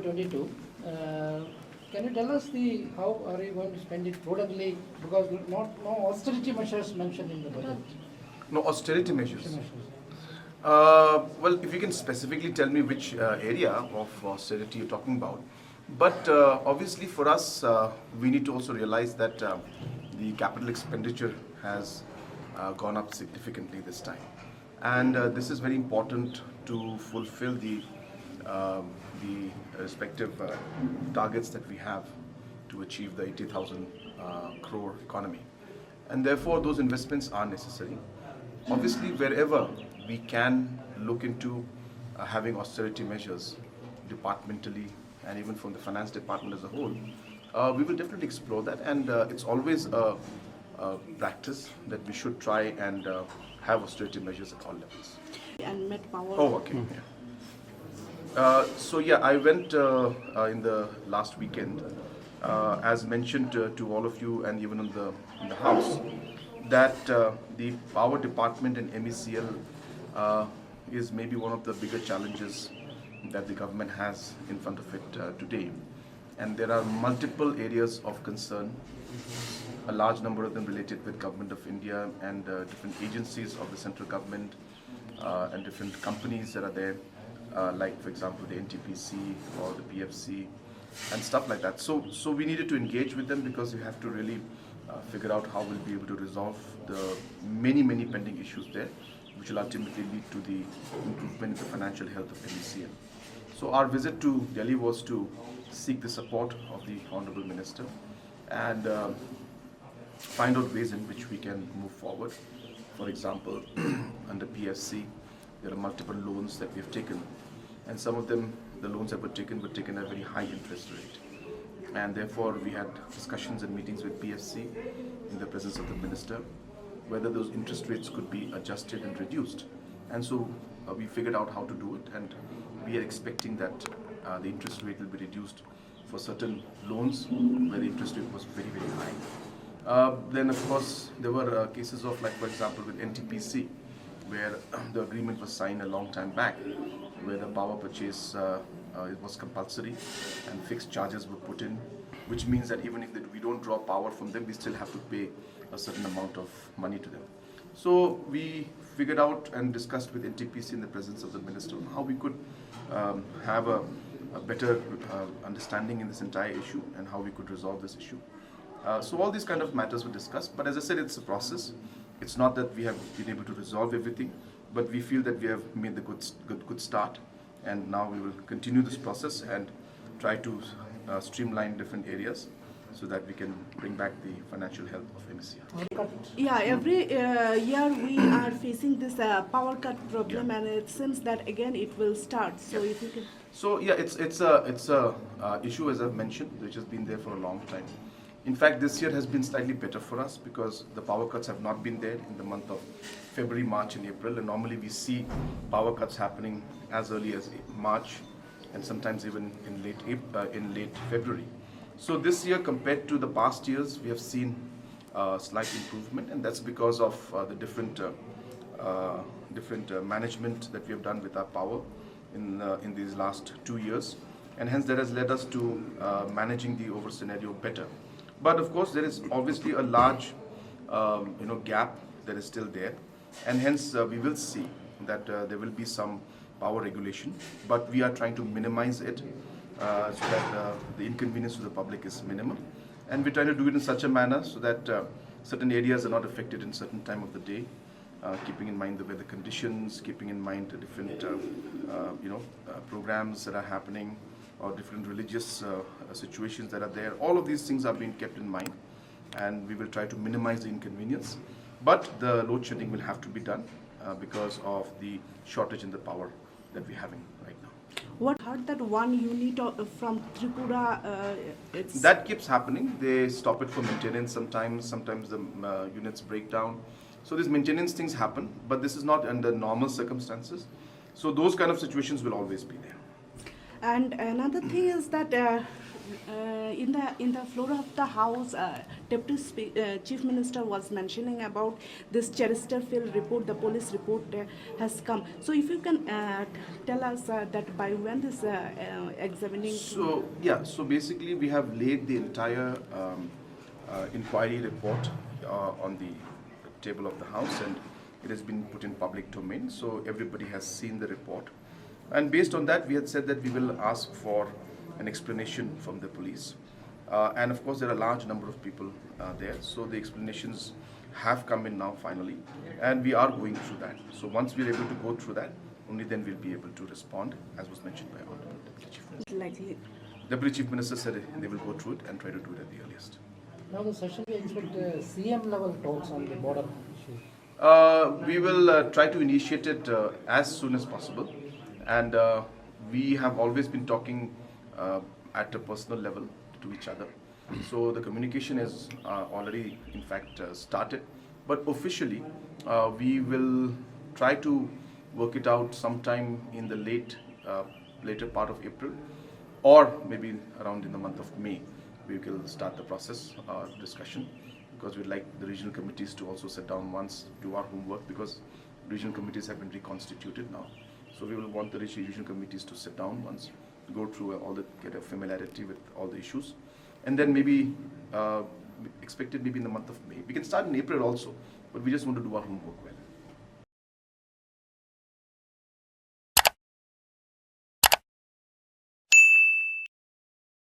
22. Can you tell us how are you going to spend it prudently? Because no austerity measures mentioned in the budget. No austerity measures. Well, if you can specifically tell me which area of austerity you're talking about. But obviously for us, we need to also realize that the capital expenditure has gone up significantly this time. And this is very important to fulfill the respective targets that we have to achieve the 80,000 crore economy. And therefore, those investments are necessary. Obviously, wherever we can look into having austerity measures departmentally and even from the finance department as a whole, we will definitely explore that. And it's always a practice that we should try and have austerity measures at all levels. And met power. Oh, okay. Yeah. So yeah, I went in the last weekend, as mentioned to all of you and even in the house, that the power department in MECL is maybe one of the bigger challenges that the government has in front of it today. And there are multiple areas of concern, a large number of them related with Government of India and different agencies of the central government and different companies that are there. Like for example the NTPC or the PFC and stuff like that. So we needed to engage with them because we have to really figure out how we'll be able to resolve the many pending issues there, which will ultimately lead to the improvement in the financial health of MECL. So our visit to Delhi was to seek the support of the Honorable Minister and find out ways in which we can move forward. For example, under PFC, there are multiple loans that we have taken, and some of them, the loans that were taken at a very high interest rate. And therefore, we had discussions and meetings with PFC in the presence of the Minister, whether those interest rates could be adjusted and reduced. And so we figured out how to do it, and we are expecting that the interest rate will be reduced for certain loans where the interest rate was very high. Then of course, there were cases of, like for example with NTPC, where the agreement was signed a long time back, where the power purchase it was compulsory and fixed charges were put in, which means that even if we don't draw power from them, we still have to pay a certain amount of money to them. So we figured out and discussed with NTPC in the presence of the Minister on how we could have a better understanding in this entire issue and how we could resolve this issue. So all these kind of matters were discussed, but as I said, it's a process. It's not that we have been able to resolve everything, but we feel that we have made the good start, and now we will continue this process and try to streamline different areas so that we can bring back the financial health of MECL. Yeah, every year we are facing this power cut problem, and it seems that again it will start. So if you can. So yeah, it's a issue, as I've mentioned, which has been there for a long time. In fact, this year has been slightly better for us because the power cuts have not been there in the month of February, March and April, and normally we see power cuts happening as early as March and sometimes even in late February. So this year, compared to the past years, we have seen slight improvement, and that's because of the different management that we have done with our power in these last 2 years, and hence that has led us to managing the over scenario better. But of course, there is obviously a large gap that is still there, and hence we will see that there will be some power regulation, but we are trying to minimize it so that the inconvenience to the public is minimal, and we're trying to do it in such a manner so that certain areas are not affected in certain time of the day, keeping in mind the weather conditions, keeping in mind the different programs that are happening, or different religious situations that are there. All of these things are being kept in mind, and we will try to minimize the inconvenience. But the load shedding will have to be done because of the shortage in the power that we're having right now. What heard that one unit from Tripura? That keeps happening. They stop it for maintenance sometimes. Sometimes the units break down. So these maintenance things happen, but this is not under normal circumstances. So those kind of situations will always be there. And another thing is that In the floor of the House, Chief Minister was mentioning about this Chesterfield report, the police report has come. So if you can tell us that by when this examining. So yeah, so basically we have laid the entire inquiry report on the table of the House, and it has been put in public domain, so everybody has seen the report. And based on that, we had said that we will ask for an explanation from the police. And of course, there are a large number of people there, so the explanations have come in now finally, and we are going through that. So once we are able to go through that, only then we'll be able to respond, as was mentioned by Honorable Deputy Chief Minister. Likely. Deputy Chief Minister said they will go through it and try to do it at the earliest. Now the session we expect CM level talks on the border issue. We will try to initiate it as soon as possible, and we have always been talking at a personal level to each other. So the communication is already, in fact, started. But officially, we will try to work it out sometime in the later part of April, or maybe around in the month of May. We will start the process discussion, because we'd like the regional committees to also sit down once, do our homework, because regional committees have been reconstituted now. So we will want the regional committees to sit down once, go through get a familiarity with all the issues, and then maybe expected maybe in the month of May. We can start in April also, but we just want to do our homework well.